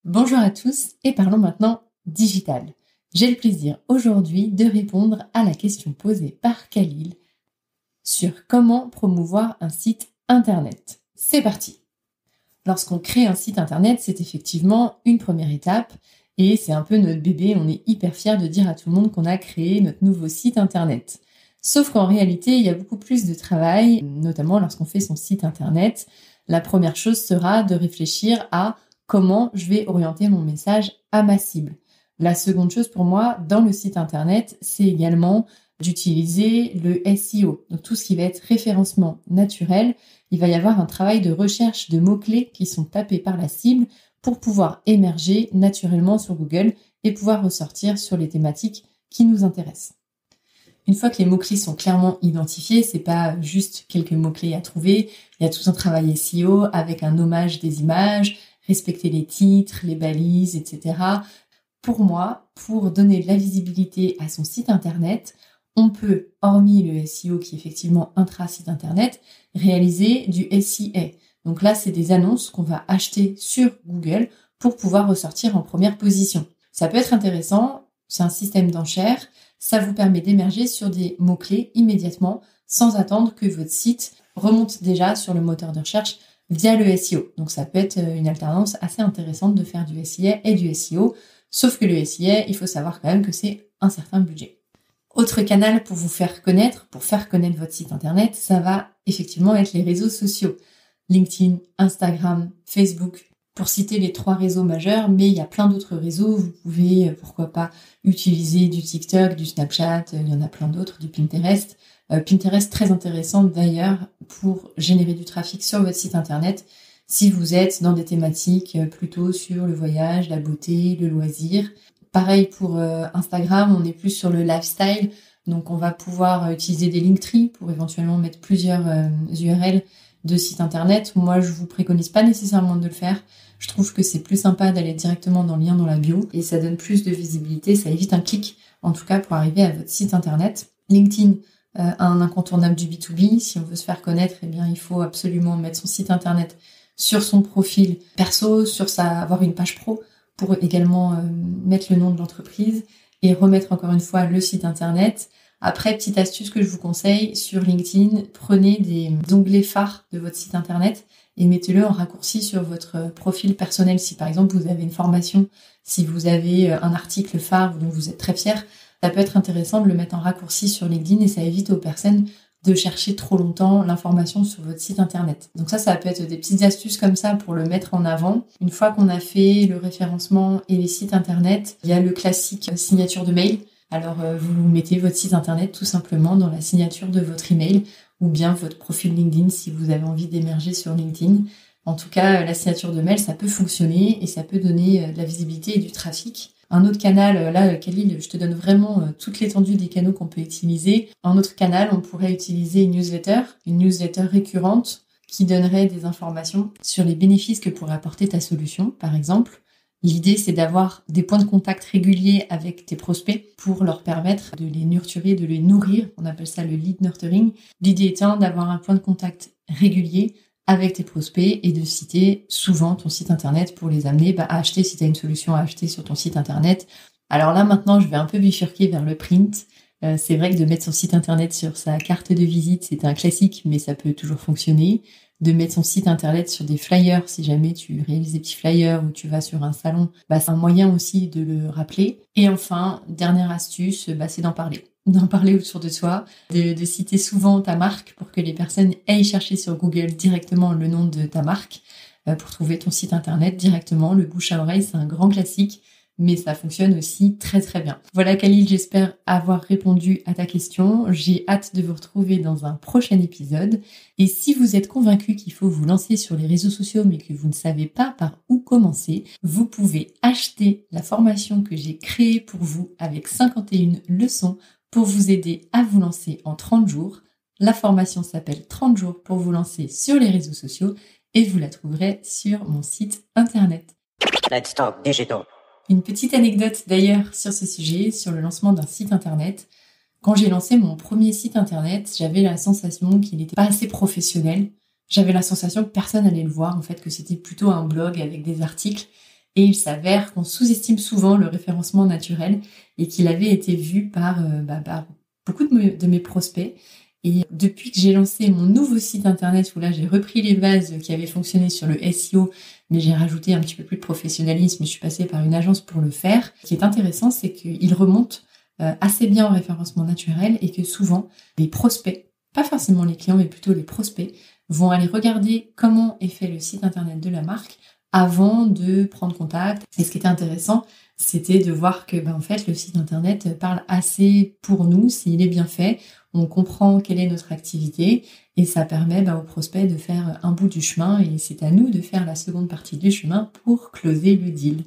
Bonjour à tous et parlons maintenant digital. J'ai le plaisir aujourd'hui de répondre à la question posée par Khalil sur comment promouvoir un site internet. C'est parti! Lorsqu'on crée un site internet, c'est effectivement une première étape et c'est un peu notre bébé, on est hyper fiers de dire à tout le monde qu'on a créé notre nouveau site internet. Sauf qu'en réalité, il y a beaucoup plus de travail, notamment lorsqu'on fait son site internet. La première chose sera de réfléchir à comment je vais orienter mon message à ma cible. La seconde chose pour moi, dans le site internet, c'est également d'utiliser le SEO. Donc tout ce qui va être référencement naturel, il va y avoir un travail de recherche de mots-clés qui sont tapés par la cible pour pouvoir émerger naturellement sur Google et pouvoir ressortir sur les thématiques qui nous intéressent. Une fois que les mots-clés sont clairement identifiés, c'est pas juste quelques mots-clés à trouver, il y a tout un travail SEO avec un nommage des images, respecter les titres, les balises, etc. Pour moi, pour donner de la visibilité à son site internet, on peut, hormis le SEO qui est effectivement intra-site internet, réaliser du SEA. Donc là, c'est des annonces qu'on va acheter sur Google pour pouvoir ressortir en première position. Ça peut être intéressant, c'est un système d'enchères, ça vous permet d'émerger sur des mots-clés immédiatement sans attendre que votre site remonte déjà sur le moteur de recherche via le SEO. Donc ça peut être une alternance assez intéressante de faire du SEA et du SEO, sauf que le SEA, il faut savoir quand même que c'est un certain budget. Autre canal pour vous faire connaître, pour faire connaître votre site internet, ça va effectivement être les réseaux sociaux. LinkedIn, Instagram, Facebook, pour citer les 3 réseaux majeurs, mais il y a plein d'autres réseaux. Vous pouvez, pourquoi pas, utiliser du TikTok, du Snapchat, il y en a plein d'autres, du Pinterest. Pinterest, très intéressant d'ailleurs pour générer du trafic sur votre site internet si vous êtes dans des thématiques plutôt sur le voyage, la beauté, le loisir. Pareil pour Instagram, on est plus sur le lifestyle, donc on va pouvoir utiliser des Linktree pour éventuellement mettre plusieurs URL de sites internet. Moi, je vous préconise pas nécessairement de le faire. Je trouve que c'est plus sympa d'aller directement dans le lien dans la bio et ça donne plus de visibilité, ça évite un clic en tout cas pour arriver à votre site internet. LinkedIn, un incontournable du B2B. Si on veut se faire connaître, eh bien, il faut absolument mettre son site internet sur son profil perso, avoir une page pro pour également mettre le nom de l'entreprise et remettre encore une fois le site internet. Après, petite astuce que je vous conseille, sur LinkedIn, prenez des onglets phares de votre site internet et mettez-le en raccourci sur votre profil personnel. Si par exemple vous avez une formation, si vous avez un article phare dont vous êtes très fier, ça peut être intéressant de le mettre en raccourci sur LinkedIn et ça évite aux personnes de chercher trop longtemps l'information sur votre site internet. Donc ça peut être des petites astuces comme ça pour le mettre en avant. Une fois qu'on a fait le référencement et les sites internet, il y a le classique signature de mail. Alors vous mettez votre site internet tout simplement dans la signature de votre email ou bien votre profil LinkedIn si vous avez envie d'émerger sur LinkedIn. En tout cas, la signature de mail, ça peut fonctionner et ça peut donner de la visibilité et du trafic. Un autre canal, là, Khalil, je te donne vraiment toute l'étendue des canaux qu'on peut utiliser. Un autre canal, on pourrait utiliser une newsletter récurrente qui donnerait des informations sur les bénéfices que pourrait apporter ta solution, par exemple. L'idée, c'est d'avoir des points de contact réguliers avec tes prospects pour leur permettre de les nurturer, de les nourrir. On appelle ça le lead nurturing. L'idée étant d'avoir un point de contact régulier avec tes prospects et de citer souvent ton site internet pour les amener à acheter si tu as une solution à acheter sur ton site internet. Alors là, maintenant, je vais un peu bifurquer vers le print. C'est vrai que de mettre son site internet sur sa carte de visite, c'est un classique, mais ça peut toujours fonctionner. De mettre son site internet sur des flyers, si jamais tu réalises des petits flyers ou tu vas sur un salon, c'est un moyen aussi de le rappeler. Et enfin, dernière astuce, c'est d'en parler autour de toi, de citer souvent ta marque pour que les personnes aillent chercher sur Google directement le nom de ta marque pour trouver ton site internet directement. Le bouche à oreille, c'est un grand classique, mais ça fonctionne aussi très très bien. Voilà Khalil, j'espère avoir répondu à ta question. J'ai hâte de vous retrouver dans un prochain épisode. Et si vous êtes convaincu qu'il faut vous lancer sur les réseaux sociaux mais que vous ne savez pas par où commencer, vous pouvez acheter la formation que j'ai créée pour vous avec 51 leçons pour vous aider à vous lancer en 30 jours. La formation s'appelle 30 jours pour vous lancer sur les réseaux sociaux et vous la trouverez sur mon site internet. Let's talk digital. Une petite anecdote d'ailleurs sur ce sujet, sur le lancement d'un site internet. Quand j'ai lancé mon premier site internet, j'avais la sensation qu'il n'était pas assez professionnel. J'avais la sensation que personne allait le voir, en fait, que c'était plutôt un blog avec des articles. Et il s'avère qu'on sous-estime souvent le référencement naturel et qu'il avait été vu par beaucoup de mes prospects. Et depuis que j'ai lancé mon nouveau site internet, où là j'ai repris les bases qui avaient fonctionné sur le SEO, mais j'ai rajouté un petit peu plus de professionnalisme, je suis passée par une agence pour le faire. Ce qui est intéressant, c'est qu'il remonte assez bien au référencement naturel et que souvent les prospects, pas forcément les clients, mais plutôt les prospects, vont aller regarder comment est fait le site internet de la marque avant de prendre contact. Et ce qui était intéressant, c'était de voir que en fait le site internet parle assez pour nous s'il est bien fait. On comprend quelle est notre activité et ça permet aux prospects de faire un bout du chemin et c'est à nous de faire la seconde partie du chemin pour closer le deal.